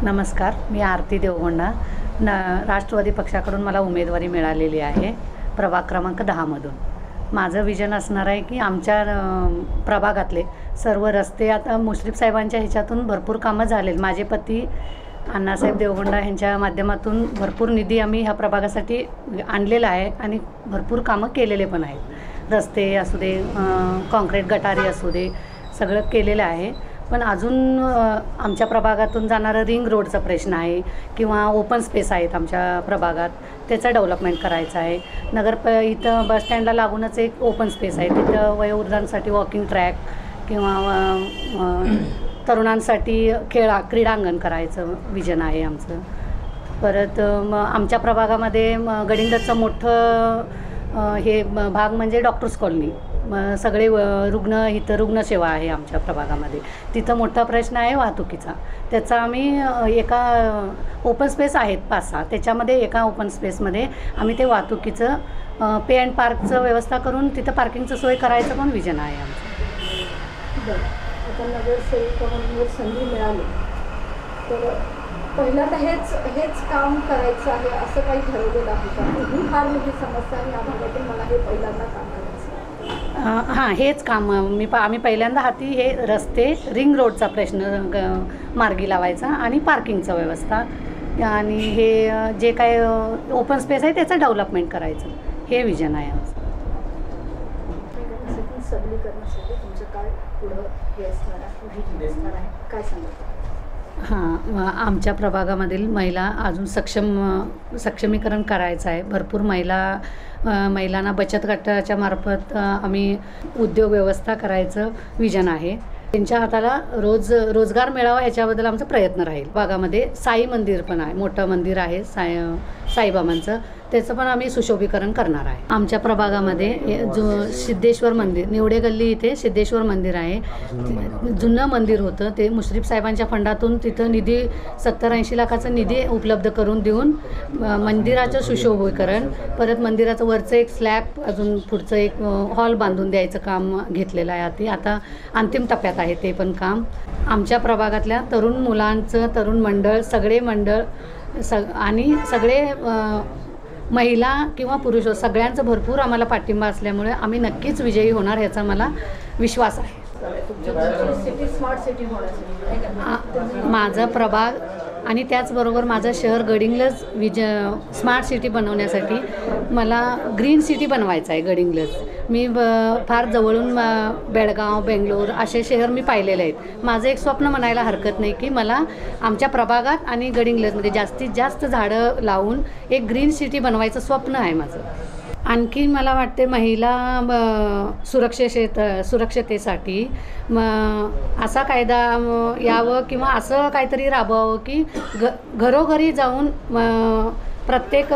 नमस्कार, मी आरती देवगोंडा. राष्ट्रवादी पक्षाकडून मला उमेदवारी मिळालेली आहे प्रभाग क्रमांक 10मधून. माझं विजन असणार आहे की आमच्या प्रभागातले सर्व रस्ते आता मुश्रीफ साहेबांच्या ह्याच्यातून भरपूर कामं झालेली. माझे पती अण्णासाहेब देवगोंडा यांच्या माध्यमातून भरपूर निधी आम्ही ह्या प्रभागासाठी आणलेला आहे आणि भरपूर कामं केलेले पण आहेत. रस्ते असू दे, कॉन्क्रीट गटारी असू दे, सगळं केलेलं आहे. पण अजून आमच्या प्रभागातून जाणारं रिंग रोडचा प्रश्न आहे किंवा ओपन स्पेस आहेत आमच्या प्रभागात, त्याचं डेव्हलपमेंट करायचं आहे. इथं बसस्टँडला लागूनच एक ओपन स्पेस आहे, तिथं वयोवृद्धांसाठी वॉकिंग ट्रॅक किंवा तरुणांसाठी क्रीडांगण करायचं विजन आहे आमचं. परत आमच्या प्रभागामध्ये गडिंग्लजचं मोठं हे भाग म्हणजे डॉक्टर्स कॉलनी. सगळे इथं रुग्णसेवा आहे आमच्या प्रभागामध्ये. तिथं मोठा प्रश्न आहे वाहतुकीचा. त्याचा आम्ही एका ओपन स्पेस आहेत 5-6, त्याच्यामध्ये एका ओपन स्पेसमध्ये आम्ही ते वाहतुकीचं पे अँड पार्कचं व्यवस्था करून तिथं पार्किंगचं सोय करायचं पण विजन आहे आमचं. बरं, आता नगरसेवक म्हणून संधी मिळाली तर पहिल्यांदा हेच काम करायचं आहे असं काही ठरवलेलं आहे का? ही फार मोठी समस्या आणि या भागातून मला हे पहिल्यांदा काम करायचं. हां, हेच काम आम्ही पहिल्यांदा हाती हे रस्ते, रिंग रोडचा प्रश्न मार्गी लावायचा आणि पार्किंगचं व्यवस्था आणि हे जे काय ओपन स्पेस आहे त्याचं डेव्हलपमेंट करायचं, हे विजन आहे आमचं. सबलीकरणासाठी तुमचं काय पुढं हे असणार आहे, काय सांगता? हां, आमच्या प्रभागामधील महिला अजून सक्षमीकरण करायचं आहे. भरपूर महिलांना बचत गटाच्या मार्फत आम्ही उद्योग व्यवस्था करायचं विजन आहे. त्यांच्या हाताला रोजगार मिळावा ह्याच्याबद्दल आमचा प्रयत्न राहील. भागामध्ये साई मंदिर पण आहे, मोठं मंदिर आहे साईबाबांचं, त्याचं पण आम्ही सुशोभीकरण करणार आहे. आमच्या प्रभागामध्ये सिद्धेश्वर मंदिर, निवडे गल्ली इथे सिद्धेश्वर मंदिर आहे. जुनं मंदिर होतं ते मुश्रीफ साहेबांच्या फंडातून तिथं 70-80 लाखाचा निधी उपलब्ध करून देऊन मंदिराचं सुशोभीकरण, परत मंदिराचं वरचं एक स्लॅब, अजून पुढचं एक हॉल बांधून द्यायचं काम घेतलेलं आहे. आता अंतिम टप्प्यात आहे ते पण काम. आमच्या प्रभागातल्या तरुण मुलांचं तरुण मंडळ, सगळे मंडळ आणि सगळे महिला किंवा पुरुष सगळ्यांचं भरपूर आम्हाला पाठिंबा असल्यामुळे आम्ही नक्कीच विजयी होणार ह्याचा मला विश्वास आहे. माझा प्रभाग आणि त्याचबरोबर माझं शहर गडिंग्लज स्मार्ट सिटी बनवण्यासाठी मला ग्रीन सिटी बनवायचं आहे. गडिंग्लज मी फार जवळून बेळगाव, बेंगलोर असे शहर मी पाहिलेले आहेत. माझं एक स्वप्न म्हणायला हरकत नाही की मला आमच्या प्रभागात आणि गडिंग्लजमध्ये जास्तीत जास्त झाडं लावून एक ग्रीन सिटी बनवायचं स्वप्न आहे माझं. आणखी मला वाटते महिला सुरक्षतेसाठी असा कायदा यावं किंवा असं काहीतरी राबवावं की घरोघरी जाऊन प्रत्येक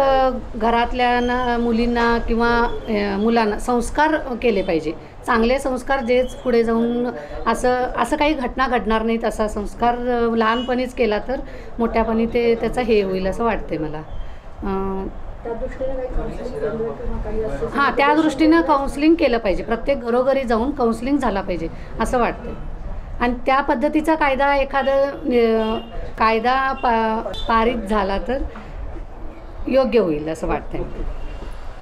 घरातल्या मुलींना किंवा मुलांना संस्कार केले पाहिजे. चांगले संस्कार जेच पुढे जाऊन असं काही घटना घडणार नाहीत, असा संस्कार लहानपणीच केला तर मोठ्यापणी त्याचा हे होईल असं वाटते मला. हां, त्या दृष्टीनं काउन्सिलिंग केलं पाहिजे. प्रत्येक घरोघरी जाऊन काउन्सिलिंग झाला पाहिजे असं वाटतं. आणि त्या पद्धतीचा कायदा पारित झाला तर योग्य होईल असं वाटतं.